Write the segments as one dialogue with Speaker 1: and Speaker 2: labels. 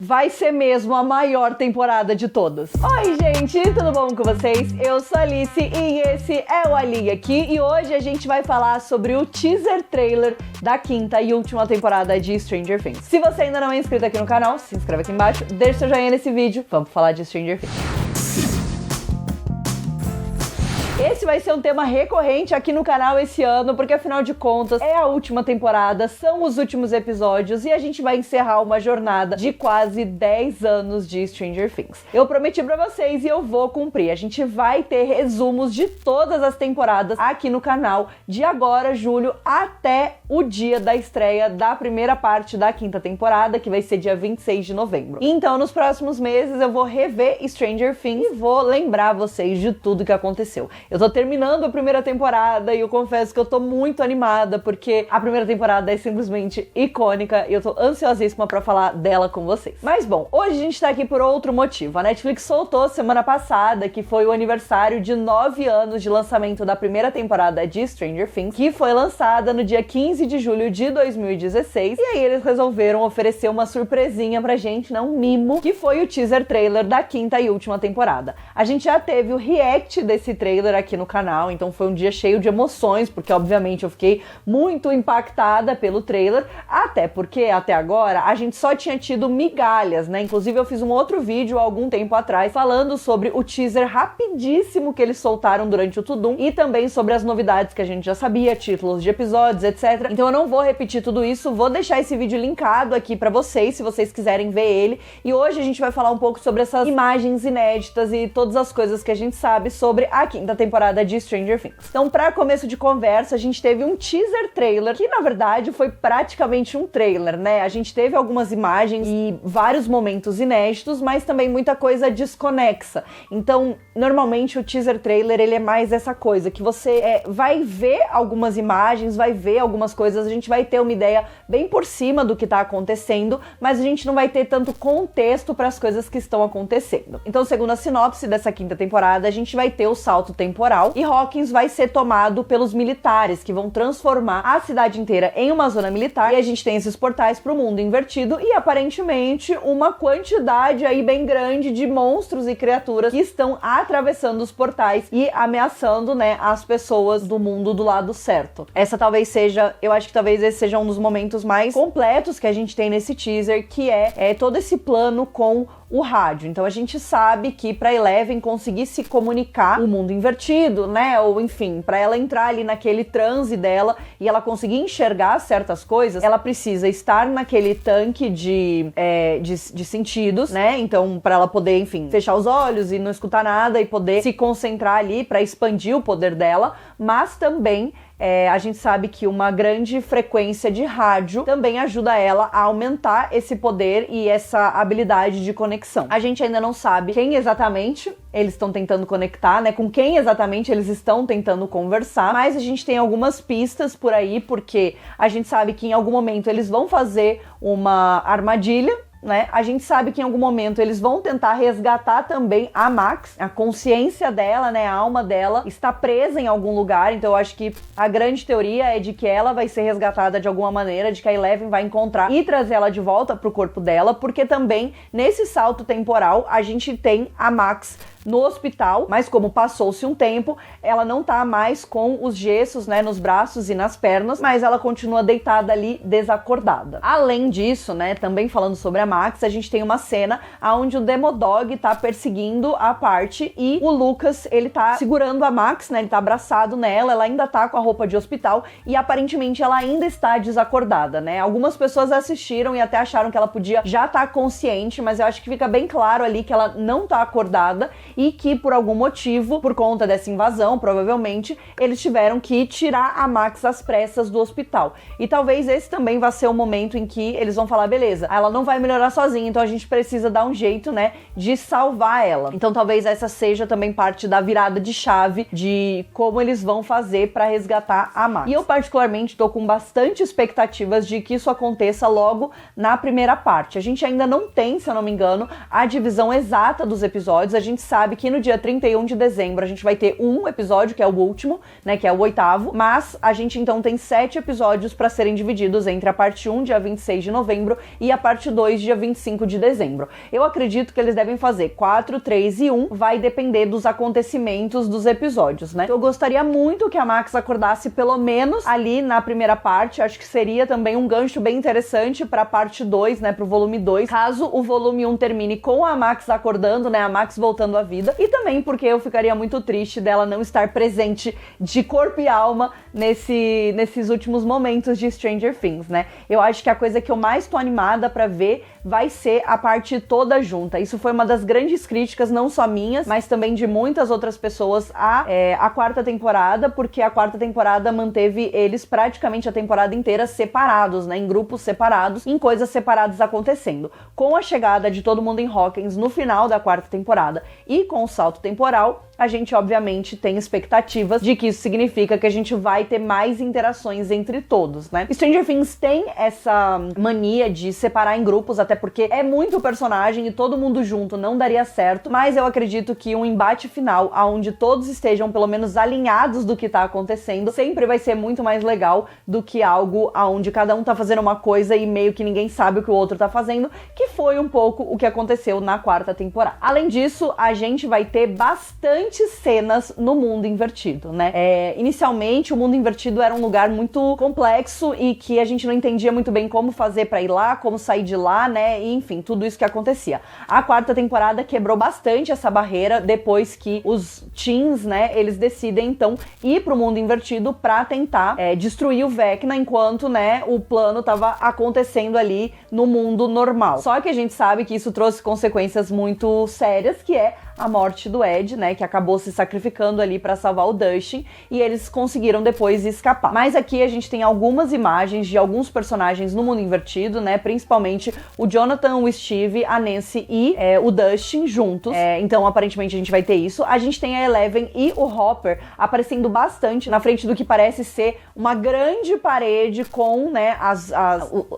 Speaker 1: Vai ser mesmo a maior temporada de todas. Oi, gente, tudo bom com vocês? Eu sou a Alice e esse é o Ali aqui e hoje a gente vai falar sobre o teaser trailer da quinta e última temporada de Stranger Things. Se você ainda não é inscrito aqui no canal, se inscreve aqui embaixo, deixa seu joinha nesse vídeo, vamos falar de Stranger Things. Esse vai ser um tema recorrente aqui no canal esse ano, porque afinal de contas é a última temporada, são os últimos episódios e a gente vai encerrar uma jornada de quase 10 anos de Stranger Things. Eu prometi pra vocês e eu vou cumprir. A gente vai ter resumos de todas as temporadas aqui no canal, de agora, julho, até o dia da estreia da primeira parte da quinta temporada, que vai ser dia 26 de novembro. Então, nos próximos meses eu vou rever Stranger Things e vou lembrar vocês de tudo que aconteceu. Eu tô terminando a primeira temporada e eu confesso que eu tô muito animada, porque a primeira temporada é simplesmente icônica e eu tô ansiosíssima pra falar dela com vocês. Mas bom, hoje a gente tá aqui por outro motivo. A Netflix soltou semana passada, que foi o aniversário de 9 anos de lançamento da primeira temporada de Stranger Things, que foi lançada no dia 15 de julho de 2016, e aí eles resolveram oferecer uma surpresinha pra gente, né, um mimo, que foi o teaser trailer da quinta e última temporada. A gente já teve o react desse trailer aqui no canal, então foi um dia cheio de emoções, porque obviamente eu fiquei muito impactada pelo trailer, até porque até agora a gente só tinha tido migalhas, né? Inclusive eu fiz um outro vídeo há algum tempo atrás falando sobre o teaser rapidíssimo que eles soltaram durante o Tudum e também sobre as novidades que a gente já sabia, títulos de episódios, etc. Então eu não vou repetir tudo isso, vou deixar esse vídeo linkado aqui pra vocês, se vocês quiserem ver ele, e hoje a gente vai falar um pouco sobre essas imagens inéditas e todas as coisas que a gente sabe sobre a quinta temporada de Stranger Things. Então, para começo de conversa, a gente teve um teaser trailer, que na verdade foi praticamente um trailer, né? A gente teve algumas imagens e vários momentos inéditos, mas também muita coisa desconexa. Então, normalmente o teaser trailer, ele é mais essa coisa, que você vai ver algumas imagens, vai ver algumas coisas, a gente vai ter uma ideia bem por cima do que tá acontecendo, mas a gente não vai ter tanto contexto para as coisas que estão acontecendo. Então, segundo a sinopse dessa quinta temporada, a gente vai ter o salto temporal e Hawkins vai ser tomado pelos militares, que vão transformar a cidade inteira em uma zona militar, e a gente tem esses portais para o mundo invertido e aparentemente uma quantidade aí bem grande de monstros e criaturas que estão atravessando os portais e ameaçando, né, as pessoas do mundo do lado certo. Essa talvez seja, eu acho que talvez esse seja um dos momentos mais completos que a gente tem nesse teaser, que é todo esse plano com o rádio. Então a gente sabe que pra Eleven conseguir se comunicar o mundo invertido, né, ou enfim, pra ela entrar ali naquele transe dela e ela conseguir enxergar certas coisas, ela precisa estar naquele tanque de sentidos, né, então pra ela poder, enfim, fechar os olhos e não escutar nada e poder se concentrar ali pra expandir o poder dela, mas também a gente sabe que uma grande frequência de rádio também ajuda ela a aumentar esse poder e essa habilidade de conexão. A gente ainda não sabe quem exatamente eles estão tentando conectar, né? Com quem exatamente eles estão tentando conversar, mas a gente tem algumas pistas por aí, porque a gente sabe que em algum momento eles vão fazer uma armadilha, né? A gente sabe que em algum momento eles vão tentar resgatar também a Max, a consciência dela, né, a alma dela está presa em algum lugar, então eu acho que a grande teoria é de que ela vai ser resgatada de alguma maneira, de que a Eleven vai encontrar e trazer ela de volta pro corpo dela, porque também nesse salto temporal a gente tem a Max no hospital, mas como passou-se um tempo, ela não tá mais com os gessos, né, nos braços e nas pernas, mas ela continua deitada ali, desacordada. Além disso, né, também falando sobre a Max, a gente tem uma cena onde o Demodog tá perseguindo a Party e o Lucas, ele tá segurando a Max, né, ele tá abraçado nela, ela ainda tá com a roupa de hospital e aparentemente ela ainda está desacordada, né? Algumas pessoas assistiram e até acharam que ela podia já estar consciente, mas eu acho que fica bem claro ali que ela não tá acordada e que por algum motivo, por conta dessa invasão, provavelmente, eles tiveram que tirar a Max às pressas do hospital. E talvez esse também vá ser o momento em que eles vão falar, beleza, ela não vai melhorar sozinha, então a gente precisa dar um jeito, né, de salvar ela. Então talvez essa seja também parte da virada de chave de como eles vão fazer pra resgatar a Max. E eu particularmente tô com bastante expectativas de que isso aconteça logo na primeira parte. A gente ainda não tem, se eu não me engano, a divisão exata dos episódios, a gente sabe sabe que no dia 31 de dezembro a gente vai ter um episódio, que é o último, né, que é o 8º, mas a gente então tem 7 episódios para serem divididos entre a parte 1, dia 26 de novembro, e a parte 2, dia 25 de dezembro. Eu acredito que eles devem fazer 4, 3 e 1, vai depender dos acontecimentos dos episódios, né? Eu gostaria muito que a Max acordasse pelo menos ali na primeira parte, acho que seria também um gancho bem interessante pra parte 2, né, pro volume 2, caso o volume 1 termine com a Max acordando, né, a Max voltando à vida, e também porque eu ficaria muito triste dela não estar presente de corpo e alma nesses últimos momentos de Stranger Things, né? Eu acho que a coisa que eu mais tô animada pra ver vai ser a parte toda junta. Isso foi uma das grandes críticas, não só minhas, mas também de muitas outras pessoas à quarta temporada, porque a quarta temporada manteve eles praticamente a temporada inteira separados, né, em grupos separados, em coisas separadas acontecendo. Com a chegada de todo mundo em Hawkins no final da quarta temporada e com o salto temporal, a gente obviamente tem expectativas de que isso significa que a gente vai ter mais interações entre todos, né? Stranger Things tem essa mania de separar em grupos, até porque é muito personagem e todo mundo junto não daria certo, mas eu acredito que um embate final, onde todos estejam pelo menos alinhados do que tá acontecendo, sempre vai ser muito mais legal do que algo onde cada um tá fazendo uma coisa e meio que ninguém sabe o que o outro tá fazendo, que foi um pouco o que aconteceu na quarta temporada. Além disso, a gente vai ter bastante cenas no mundo invertido, né? Inicialmente, o mundo invertido era um lugar muito complexo e que a gente não entendia muito bem como fazer pra ir lá, como sair de lá, né? E, enfim, tudo isso que acontecia. A quarta temporada quebrou bastante essa barreira depois que os teens, né, eles decidem, então, ir pro mundo invertido pra tentar destruir o Vecna enquanto, né, o plano tava acontecendo ali no mundo normal. Só que a gente sabe que isso trouxe consequências muito sérias, que é a morte do Ed, né, que acabou se sacrificando ali pra salvar o Dustin, e eles conseguiram depois escapar. Mas aqui a gente tem algumas imagens de alguns personagens no mundo invertido, né, principalmente o Jonathan, o Steve, a Nancy e o Dustin juntos. Então, aparentemente, a gente vai ter isso. A gente tem a Eleven e o Hopper aparecendo bastante na frente do que parece ser uma grande parede com, né,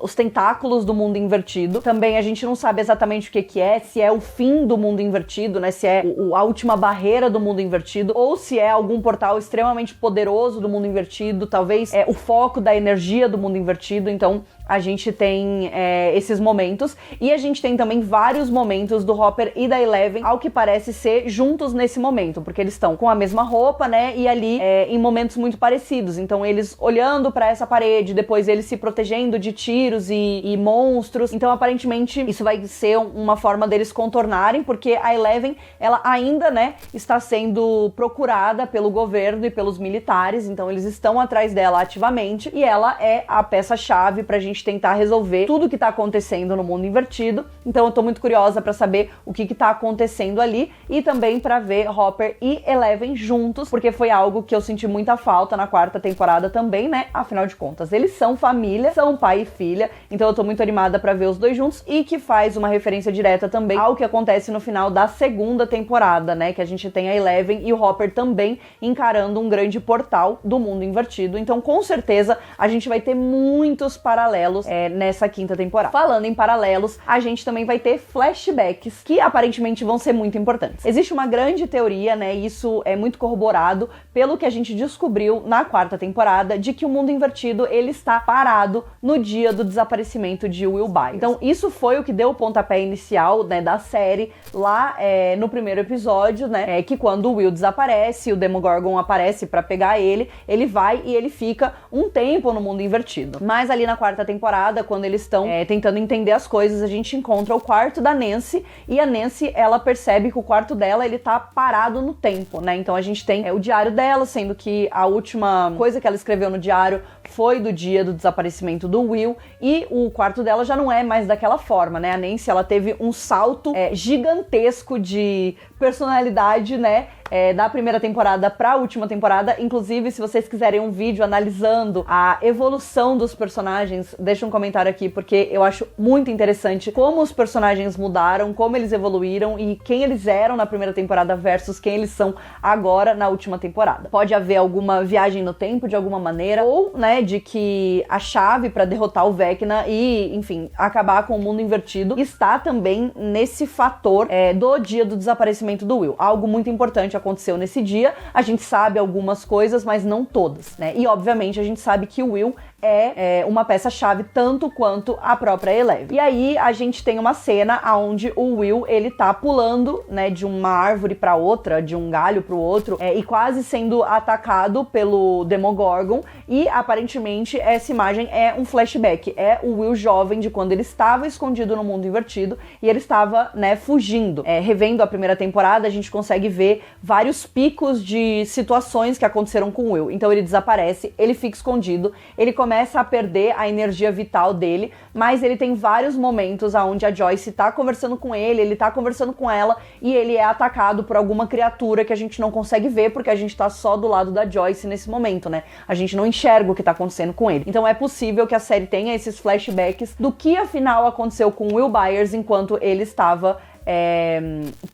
Speaker 1: os tentáculos do mundo invertido. Também a gente não sabe exatamente o que é, se é o fim do mundo invertido, né, se é a última barreira do mundo invertido, ou se é algum portal extremamente poderoso do mundo invertido, talvez o foco da energia do mundo invertido. Então a gente tem esses momentos, e a gente tem também vários momentos do Hopper e da Eleven, ao que parece ser juntos nesse momento, porque eles estão com a mesma roupa, né, e ali em momentos muito parecidos. Então eles olhando pra essa parede, depois eles se protegendo de tiros e monstros. Então aparentemente isso vai ser uma forma deles contornarem, porque a Eleven, ela ainda, né, está sendo procurada pelo governo e pelos militares, então eles estão atrás dela ativamente, e ela é a peça-chave pra gente tentar resolver tudo que tá acontecendo no mundo invertido. Então eu tô muito curiosa pra saber o que tá acontecendo ali, e também pra ver Hopper e Eleven juntos, porque foi algo que eu senti muita falta na quarta temporada também, né, afinal de contas, eles são família, são pai e filha, então eu tô muito animada pra ver os dois juntos, e que faz uma referência direta também ao que acontece no final da segunda temporada, né, que a gente tem a Eleven e o Hopper também encarando um grande portal do mundo invertido. Então com certeza a gente vai ter muitos paralelos nessa quinta temporada. Falando em paralelos, a gente também vai ter flashbacks que aparentemente vão ser muito importantes. Existe uma grande teoria, né, e isso é muito corroborado pelo que a gente descobriu na quarta temporada, de que o mundo invertido, ele está parado no dia do desaparecimento de Will Byers. Então isso foi o que deu o pontapé inicial, né, da série lá no primeiro episódio, né, que quando o Will desaparece, o Demogorgon aparece pra pegar ele vai e ele fica um tempo no mundo invertido. Mas ali na quarta temporada, quando eles estão tentando entender as coisas, a gente encontra o quarto da Nancy, e a Nancy, ela percebe que o quarto dela, ele tá parado no tempo, né, então a gente tem o diário dela, sendo que a última coisa que ela escreveu no diário foi do dia do desaparecimento do Will, e o quarto dela já não é mais daquela forma, né, a Nancy, ela teve um salto gigantesco de personalidade, né, da primeira temporada pra última temporada. Inclusive, se vocês quiserem um vídeo analisando a evolução dos personagens, deixa um comentário aqui, porque eu acho muito interessante como os personagens mudaram, como eles evoluíram e quem eles eram na primeira temporada versus quem eles são agora na última temporada. Pode haver alguma viagem no tempo de alguma maneira, ou, né, de que a chave pra derrotar o Vecna e, enfim, acabar com o mundo invertido está também nesse fator do dia do desaparecimento do Will. Algo muito importante aconteceu nesse dia, a gente sabe algumas coisas, mas não todas, né? E, obviamente, a gente sabe que o Will é uma peça-chave tanto quanto a própria Eleven. E aí a gente tem uma cena onde o Will, ele tá pulando, né, de uma árvore pra outra, de um galho pro outro, e quase sendo atacado pelo Demogorgon, e aparentemente essa imagem é um flashback, é o Will jovem de quando ele estava escondido no mundo invertido e ele estava, né, fugindo. Revendo a primeira temporada, a gente consegue ver vários picos de situações que aconteceram com o Will. Então ele desaparece, ele fica escondido, ele começa a perder a energia vital dele, mas ele tem vários momentos onde a Joyce tá conversando com ele tá conversando com ela, e ele é atacado por alguma criatura que a gente não consegue ver, porque a gente tá só do lado da Joyce nesse momento, né? A gente não enxerga o que tá acontecendo com ele. Então é possível que a série tenha esses flashbacks do que afinal aconteceu com Will Byers enquanto ele estava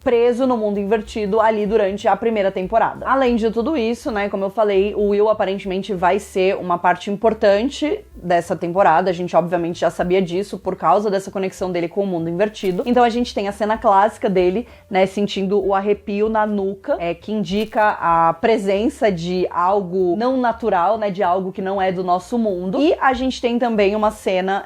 Speaker 1: preso no mundo invertido ali durante a primeira temporada. Além de tudo isso, né, como eu falei, o Will aparentemente vai ser uma parte importante dessa temporada. A gente obviamente já sabia disso por causa dessa conexão dele com o mundo invertido. Então a gente tem a cena clássica dele, né, sentindo o arrepio na nuca, que indica a presença de algo não natural, né, de algo que não é do nosso mundo. E a gente tem também uma cena,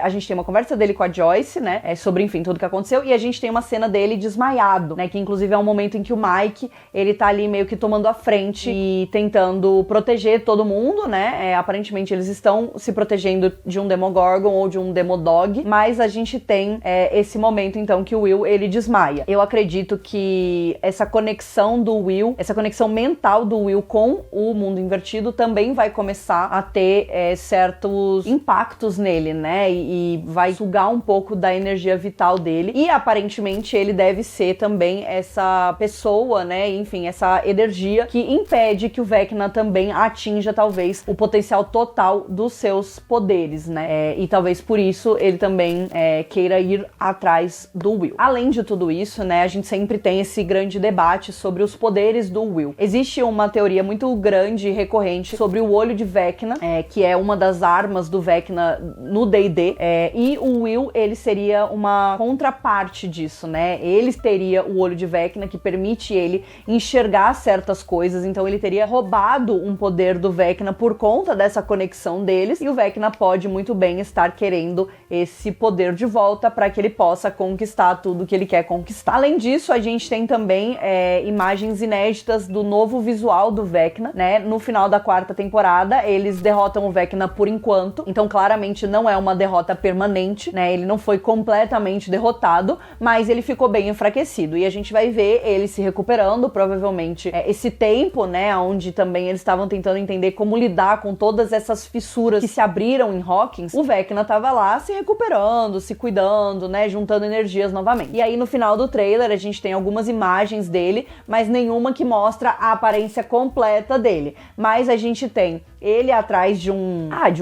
Speaker 1: a gente tem uma conversa dele com a Joyce, né, sobre, enfim, tudo que aconteceu, e a gente tem uma cena dele desmaiado, né, que inclusive é um momento em que o Mike, ele tá ali meio que tomando a frente e tentando proteger todo mundo, né, aparentemente eles estão se protegendo de um Demogorgon ou de um Demodog, mas a gente tem esse momento, então, que o Will, ele desmaia. Eu acredito que essa conexão do Will, essa conexão mental do Will com o mundo invertido também vai começar a ter certos impactos nele, né, e vai sugar um pouco da energia vital dele, e aparentemente ele deve ser também essa pessoa, né, enfim, essa energia que impede que o Vecna também atinja, talvez, o potencial total dos seus poderes, né, e talvez por isso ele também queira ir atrás do Will. Além de tudo isso, né, a gente sempre tem esse grande debate sobre os poderes do Will. Existe uma teoria muito grande e recorrente sobre o olho de Vecna, que é uma das armas do Vecna no D&D, e o Will, ele seria uma contraparte disso, né? Ele teria o olho de Vecna, que permite ele enxergar certas coisas, então ele teria roubado um poder do Vecna por conta dessa conexão deles, e o Vecna pode muito bem estar querendo esse poder de volta para que ele possa conquistar tudo que ele quer conquistar. Além disso, a gente tem também imagens inéditas do novo visual do Vecna, né? No final da quarta temporada, eles derrotam o Vecna por enquanto, então claramente não é uma derrota permanente, né? Ele não foi completamente derrotado, mas ele ficou bem enfraquecido, e a gente vai ver ele se recuperando, provavelmente esse tempo, né, onde também eles estavam tentando entender como lidar com todas essas fissuras que se abriram em Hawkins, o Vecna tava lá se recuperando, se cuidando, né, juntando energias novamente. E aí no final do trailer a gente tem algumas imagens dele, mas nenhuma que mostra a aparência completa dele, mas a gente tem ele atrás de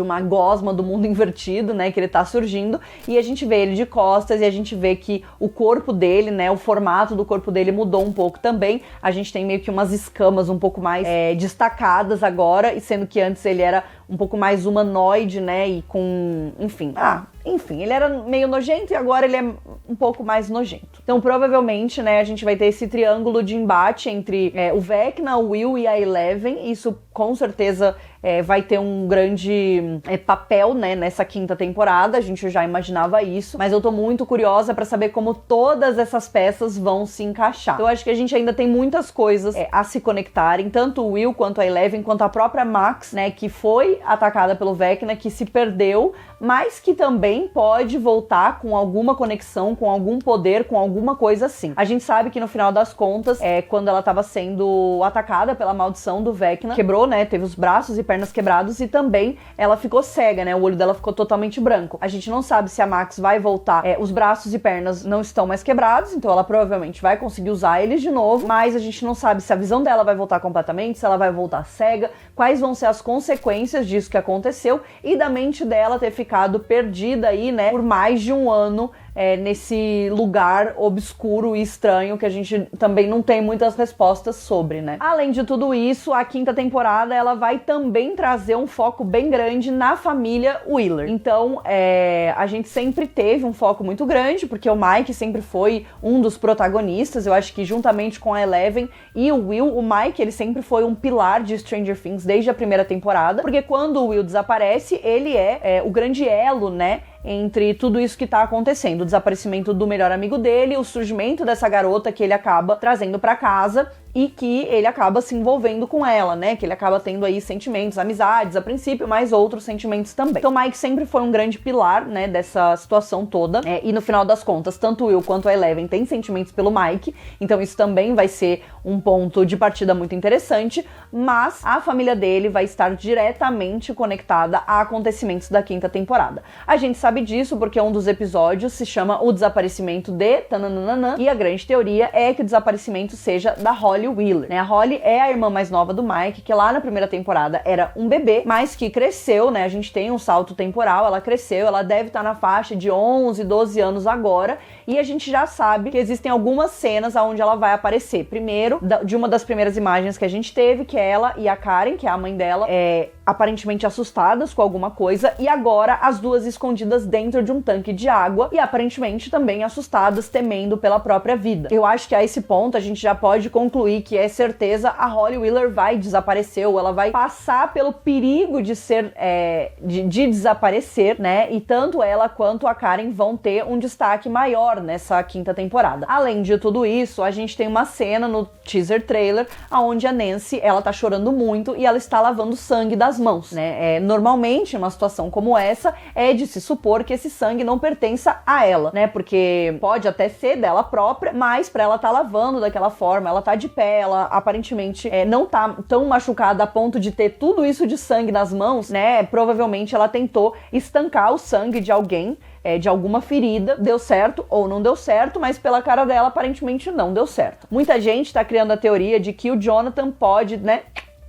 Speaker 1: uma gosma do mundo invertido, né, que ele tá surgindo, e a gente vê ele de costas, e a gente vê que o corpo dele, né, o formato do corpo dele mudou um pouco também. A gente tem meio que umas escamas um pouco mais destacadas agora, e sendo que antes ele era um pouco mais humanoide, né, e com, enfim, ele era meio nojento e agora ele é um pouco mais nojento. Então, provavelmente, né, a gente vai ter esse triângulo de embate entre o Vecna, o Will e a Eleven. Isso, com certeza, vai ter um grande papel, né, nessa quinta temporada. A gente já imaginava isso, mas eu tô muito curiosa pra saber como todas essas peças vão se encaixar. Eu acho que a gente ainda tem muitas coisas a se conectarem, tanto o Will quanto a Eleven, quanto a própria Max, né, que foi atacada pelo Vecna, que se perdeu, mas que também pode voltar com alguma conexão, com algum poder, com alguma coisa assim. A gente sabe que no final das contas, quando ela tava sendo atacada pela maldição do Vecna, quebrou, né, teve os braços e pernas quebrados e também ela ficou cega, né? O olho dela ficou totalmente branco. A gente não sabe se a Max vai voltar. Os braços e pernas não estão mais quebrados, então ela provavelmente vai conseguir usar eles de novo, mas a gente não sabe se a visão dela vai voltar completamente, se ela vai voltar cega, quais vão ser as consequências disso que aconteceu e da mente dela ter ficado perdida aí, né, por mais de um ano nesse lugar obscuro e estranho que a gente também não tem muitas respostas sobre, né? Além de tudo isso, a quinta temporada ela vai também trazer um foco bem grande na família Wheeler. Então, a gente sempre teve um foco muito grande, porque o Mike sempre foi um dos protagonistas. Eu acho que juntamente com a Eleven e o Will, o Mike, ele sempre foi um pilar de Stranger Things desde a primeira temporada, porque quando o Will desaparece, ele é o grande elo, né, entre tudo isso que tá acontecendo, o desaparecimento do melhor amigo dele, o surgimento dessa garota que ele acaba trazendo pra casa e que ele acaba se envolvendo com ela, né, que ele acaba tendo aí sentimentos, amizades a princípio, mas outros sentimentos também. Então Mike sempre foi um grande pilar, né, dessa situação toda, e no final das contas, tanto o Will quanto a Eleven têm sentimentos pelo Mike, então isso também vai ser um ponto de partida muito interessante, mas a família dele vai estar diretamente conectada a acontecimentos da quinta temporada. A gente sabe disso porque um dos episódios se chama O Desaparecimento de Tananana, e a grande teoria é que o desaparecimento seja da Holly Wheeler, né? A Holly é a irmã mais nova do Mike, que lá na primeira temporada era um bebê, mas que cresceu, né? A gente tem um salto temporal, ela cresceu, ela deve estar na faixa de 11, 12 anos agora, e a gente já sabe que existem algumas cenas onde ela vai aparecer. Primeiro, de uma das primeiras imagens que a gente teve, que é ela e a Karen, que é a mãe dela, aparentemente assustadas com alguma coisa, e agora as duas escondidas dentro de um tanque de água e aparentemente também assustadas, temendo pela própria vida. Eu acho que a esse ponto a gente já pode concluir que é certeza a Holly Wheeler vai desaparecer, ou ela vai passar pelo perigo de ser de desaparecer, né? E tanto ela quanto a Karen vão ter um destaque maior nessa quinta temporada. Além de tudo isso, a gente tem uma cena no teaser trailer onde a Nancy, ela tá chorando muito e ela está lavando sangue das mãos, né? Normalmente, numa situação como essa, é de se supor que esse sangue não pertença a ela, né? Porque pode até ser dela própria, mas pra ela tá lavando daquela forma, ela tá de pé, ela aparentemente não tá tão machucada a ponto de ter tudo isso de sangue nas mãos, né? Provavelmente ela tentou estancar o sangue de alguém, de alguma ferida, deu certo ou não deu certo, mas pela cara dela aparentemente não deu certo. Muita gente tá criando a teoria de que o Jonathan pode, né,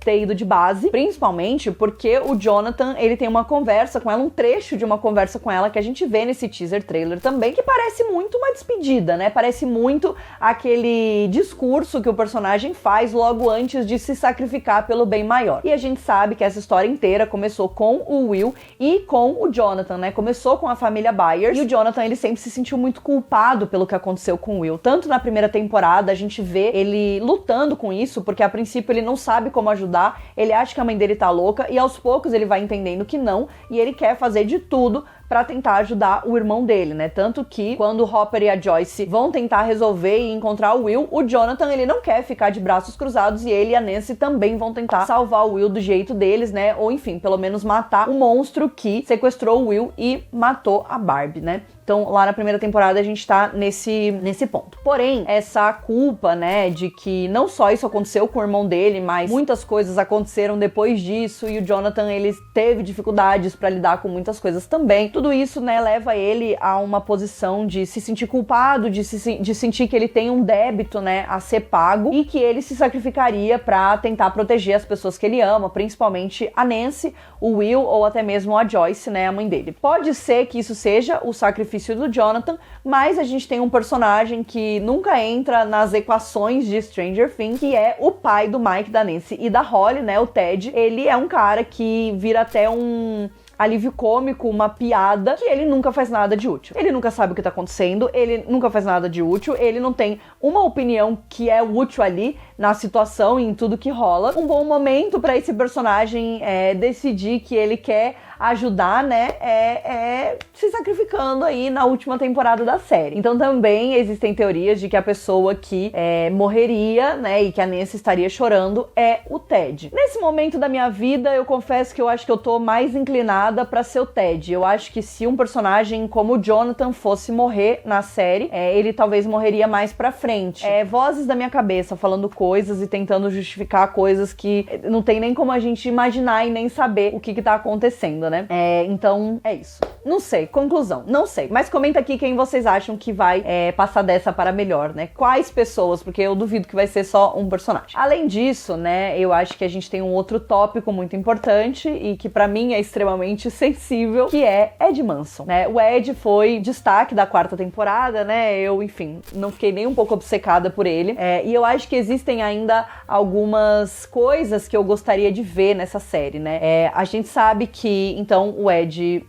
Speaker 1: ter ido de base, principalmente porque o Jonathan, ele tem uma conversa com ela, um trecho de uma conversa com ela que a gente vê nesse teaser trailer também, que parece muito uma despedida, né? Parece muito aquele discurso que o personagem faz logo antes de se sacrificar pelo bem maior. E a gente sabe que essa história inteira começou com o Will e com o Jonathan, né? Começou com a família Byers, e o Jonathan, ele sempre se sentiu muito culpado pelo que aconteceu com o Will. Tanto na primeira temporada, a gente vê ele lutando com isso, porque a princípio ele não sabe como ajudar, ele acha que a mãe dele tá louca, e aos poucos ele vai entendendo que não, e ele quer fazer de tudo pra tentar ajudar o irmão dele, né? Tanto que quando o Hopper e a Joyce vão tentar resolver e encontrar o Will, o Jonathan, ele não quer ficar de braços cruzados, e ele e a Nancy também vão tentar salvar o Will do jeito deles, né? Ou enfim, pelo menos matar o monstro que sequestrou o Will e matou a Barbie, né? Então, lá na primeira temporada, a gente tá nesse ponto. Porém, essa culpa, né, de que não só isso aconteceu com o irmão dele, mas muitas coisas aconteceram depois disso, e o Jonathan, ele teve dificuldades pra lidar com muitas coisas também. Tudo isso, né, leva ele a uma posição de se sentir culpado, de sentir que ele tem um débito, né, a ser pago, e que ele se sacrificaria pra tentar proteger as pessoas que ele ama, principalmente a Nancy, o Will ou até mesmo a Joyce, né, a mãe dele. Pode ser que isso seja o sacrifício do Jonathan, mas a gente tem um personagem que nunca entra nas equações de Stranger Things, que é o pai do Mike, da Nancy e da Holly, né, o Ted. Ele é um cara que vira até um alívio cômico, uma piada, que ele nunca faz nada de útil. Ele nunca sabe o que tá acontecendo, ele nunca faz nada de útil, ele não tem uma opinião que é útil ali na situação e em tudo que rola. Um bom momento pra esse personagem decidir que ele quer ajudar, né, é se sacrificando aí na última temporada da série. Então também existem teorias de que a pessoa que morreria, né, e que a Nancy estaria chorando é o Ted. Nesse momento da minha vida, eu confesso que eu acho que eu tô mais inclinada pra ser o Ted. Eu acho que se um personagem como o Jonathan fosse morrer na série, ele talvez morreria mais pra frente. Vozes da minha cabeça falando coisas e tentando justificar coisas que não tem nem como a gente imaginar e nem saber o que tá acontecendo, né? Então, é isso. Não sei, conclusão, não sei. Mas comenta aqui quem vocês acham que vai passar dessa para melhor, né? Quais pessoas, porque eu duvido que vai ser só um personagem. Além disso, né, eu acho que a gente tem um outro tópico muito importante e que pra mim é extremamente sensível, que é Ed Manson, né? O Ed foi destaque da 4ª temporada, né? Eu, enfim, não fiquei nem um pouco obcecada por ele. E eu acho que existem ainda algumas coisas que eu gostaria de ver nessa série, né? A gente sabe que, então, o Ed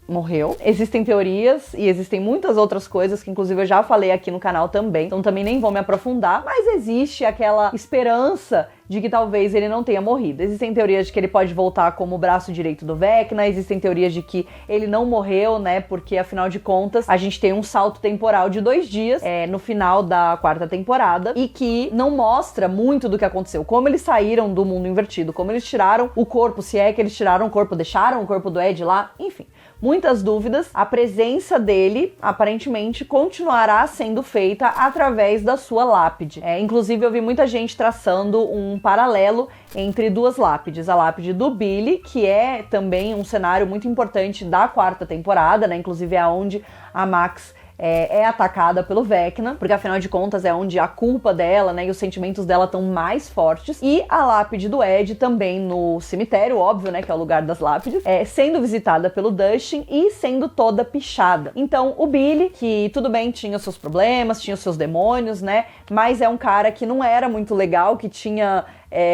Speaker 1: morreu. Existem teorias e existem muitas outras coisas que inclusive eu já falei aqui no canal também, então também nem vou me aprofundar, mas existe aquela esperança de que talvez ele não tenha morrido. Existem teorias de que ele pode voltar como o braço direito do Vecna, existem teorias de que ele não morreu, né, porque afinal de contas a gente tem um salto temporal de 2 dias no final da 4ª temporada e que não mostra muito do que aconteceu, como eles saíram do mundo invertido, como eles tiraram o corpo, se é que eles tiraram o corpo, deixaram o corpo do Ed lá, enfim. Muitas dúvidas, a presença dele aparentemente continuará sendo feita através da sua lápide. Inclusive eu vi muita gente traçando um paralelo entre 2 lápides, a lápide do Billy, que é também um cenário muito importante da 4ª temporada, né? Inclusive é onde a Max é atacada pelo Vecna, porque afinal de contas é onde a culpa dela, né, e os sentimentos dela estão mais fortes, e a lápide do Ed também no cemitério, óbvio, né, que é o lugar das lápides, sendo visitada pelo Dustin e sendo toda pichada. Então o Billy, que tudo bem, tinha os seus problemas, tinha os seus demônios, né, mas é um cara que não era muito legal, que tinha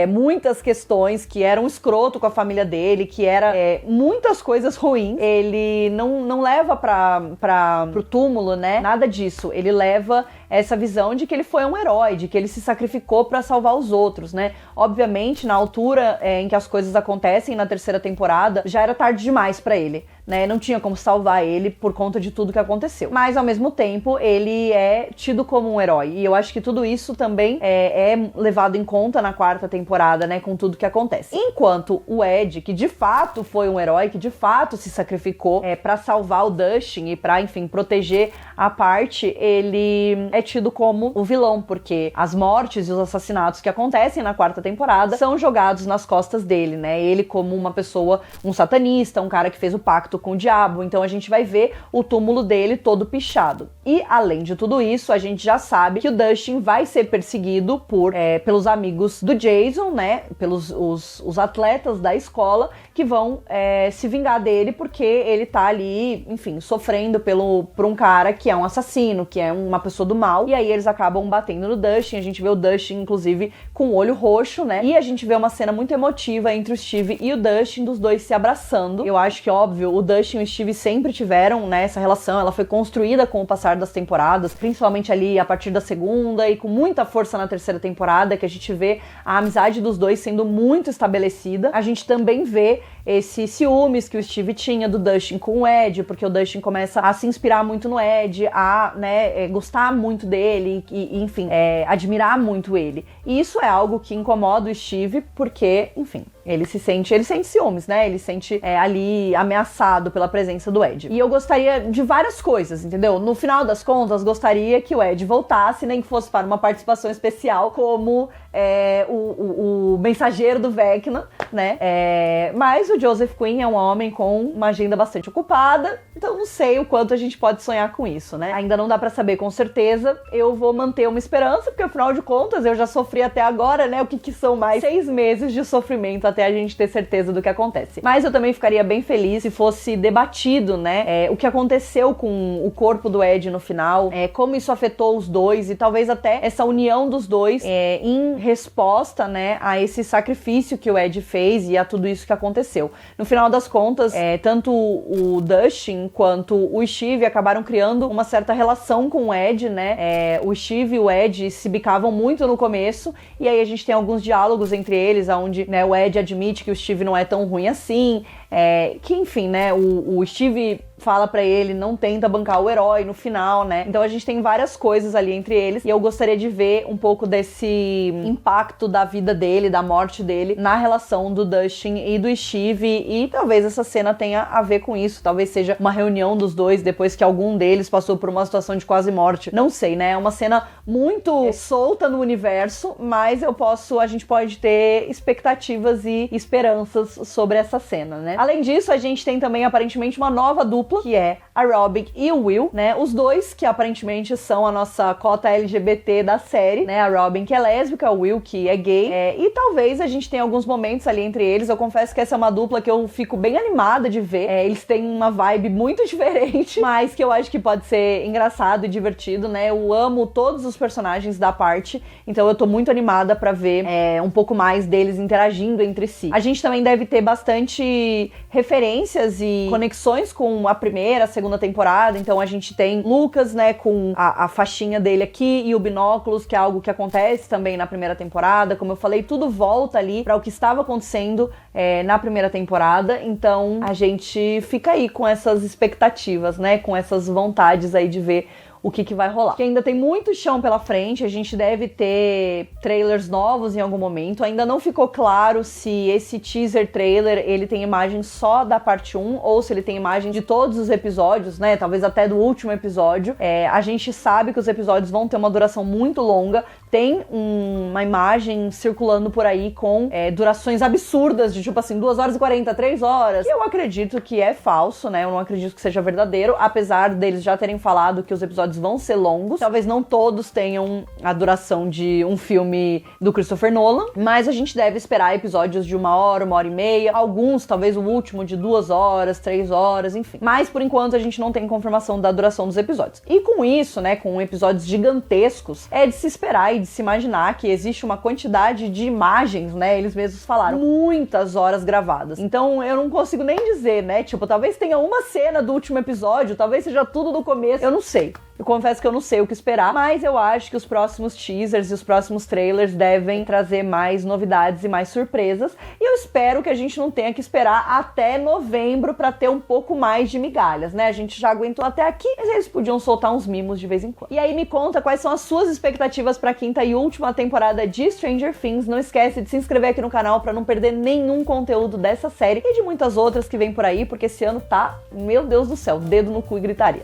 Speaker 1: muitas questões, que era um escroto com a família dele, que era muitas coisas ruins. Ele não leva pro túmulo, né? Nada disso. Ele leva essa visão de que ele foi um herói, de que ele se sacrificou pra salvar os outros, né? Obviamente, na altura em que as coisas acontecem na 3ª temporada, já era tarde demais pra ele, né? Não tinha como salvar ele por conta de tudo que aconteceu. Mas, ao mesmo tempo, ele é tido como um herói. E eu acho que tudo isso também é levado em conta na 4ª temporada, né? Com tudo que acontece. Enquanto o Ed, que de fato foi um herói, que de fato se sacrificou pra salvar o Dustin e pra, enfim, proteger a parte, ele é tido como o vilão, porque as mortes e os assassinatos que acontecem na 4ª temporada são jogados nas costas dele, né? Ele como uma pessoa, um satanista, um cara que fez o pacto com o diabo, então a gente vai ver o túmulo dele todo pichado. E, além de tudo isso, a gente já sabe que o Dustin vai ser perseguido pelos amigos do Jason, né? Pelos os atletas da escola que vão se vingar dele porque ele tá ali, enfim, sofrendo por um cara que é um assassino, que é uma pessoa do mal, e aí eles acabam batendo no Dustin. A gente vê o Dustin, inclusive, com o olho roxo, né? E a gente vê uma cena muito emotiva entre o Steve e o Dustin, dos dois se abraçando. Eu acho que, óbvio, o Dustin e o Steve sempre tiveram, né, essa relação, ela foi construída com o passar das temporadas, principalmente ali a partir da 2ª e com muita força na 3ª temporada, que a gente vê a amizade dos dois sendo muito estabelecida. A gente também vê esses ciúmes que o Steve tinha do Dustin com o Ed, porque o Dustin começa a se inspirar muito no Ed, a, né, gostar muito dele e enfim, admirar muito ele. E isso é algo que incomoda o Steve porque, enfim, ele sente ciúmes, né? Ele se sente ali ameaçado pela presença do Ed. E eu gostaria de várias coisas, entendeu? No final das contas, gostaria que o Ed voltasse, nem que fosse para uma participação especial, como o mensageiro do Vecna, né? Mas o Joseph Quinn é um homem com uma agenda bastante ocupada, então não sei o quanto a gente pode sonhar com isso, né? Ainda não dá pra saber com certeza. Eu vou manter uma esperança, porque afinal de contas eu já sofri até agora, né? O que são mais 6 meses de sofrimento até a gente ter certeza do que acontece. Mas eu também ficaria bem feliz se fosse debatido, né? O que aconteceu com o corpo do Ed no final, como isso afetou os dois e talvez até essa união dos dois em resposta, né, a esse sacrifício que o Ed fez fez e a tudo isso que aconteceu. No final das contas, tanto o Dustin quanto o Steve acabaram criando uma certa relação com o Ed, né? O Steve e o Ed se bicavam muito no começo, e aí a gente tem alguns diálogos entre eles, onde, né, o Ed admite que o Steve não é tão ruim assim, que enfim, né, o Steve fala pra ele, não tenta bancar o herói no final, né? Então a gente tem várias coisas ali entre eles, e eu gostaria de ver um pouco desse impacto da vida dele, da morte dele, na relação do Dustin e do Steve, e talvez essa cena tenha a ver com isso, talvez seja uma reunião dos dois depois que algum deles passou por uma situação de quase morte, não sei, né? É uma cena muito solta no universo, mas a gente pode ter expectativas e esperanças sobre essa cena, né? Além disso, a gente tem também aparentemente uma nova dupla, que é a Robin e o Will, né? Os dois que aparentemente são a nossa cota LGBT da série, né? A Robin que é lésbica, o Will que é gay, e talvez a gente tenha alguns momentos ali entre eles. Eu confesso que essa é uma dupla que eu fico bem animada de ver. Eles têm uma vibe muito diferente, mas que eu acho que pode ser engraçado e divertido, né? Eu amo todos os personagens da parte, então eu tô muito animada pra ver um pouco mais deles interagindo entre si. A gente também deve ter bastante referências e conexões com a primeira, a segunda temporada, então a gente tem Lucas, né, com a faixinha dele aqui e o binóculos, que é algo que acontece também na primeira temporada. Como eu falei, tudo volta ali para o que estava acontecendo na primeira temporada, então a gente fica aí com essas expectativas, né, com essas vontades aí de ver o que vai rolar. Que ainda tem muito chão pela frente, a gente deve ter trailers novos em algum momento. Ainda não ficou claro se esse teaser trailer, ele tem imagem só da parte 1, ou se ele tem imagem de todos os episódios, né, talvez até do último episódio. A gente sabe que os episódios vão ter uma duração muito longa, tem uma imagem circulando por aí com durações absurdas, de tipo assim, 2 horas e 40, 3 horas. Eu acredito que é falso, né, eu não acredito que seja verdadeiro, apesar deles já terem falado que os episódios vão ser longos. Talvez não todos tenham a duração de um filme do Christopher Nolan, mas a gente deve esperar episódios de 1 hora, 1h30, alguns, talvez o último de 2 horas, 3 horas, enfim. Mas, por enquanto, a gente não tem confirmação da duração dos episódios. E com isso, né, com episódios gigantescos, é de se esperar e de se imaginar que existe uma quantidade de imagens, né, eles mesmos falaram, muitas horas gravadas. Então, eu não consigo nem dizer, né, tipo, talvez tenha uma cena do último episódio, talvez seja tudo do começo, eu não sei. Eu confesso que eu não sei o que esperar, mas eu acho que os próximos teasers e os próximos trailers devem trazer mais novidades e mais surpresas. E eu espero que a gente não tenha que esperar até novembro pra ter um pouco mais de migalhas, né? A gente já aguentou até aqui, mas eles podiam soltar uns mimos de vez em quando. E aí me conta quais são as suas expectativas pra quinta e última temporada de Stranger Things. Não esquece de se inscrever aqui no canal pra não perder nenhum conteúdo dessa série e de muitas outras que vem por aí, porque esse ano tá, meu Deus do céu, dedo no cu e gritaria.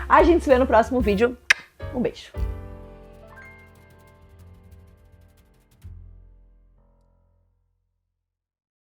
Speaker 1: A gente se vê no próximo vídeo. Um beijo.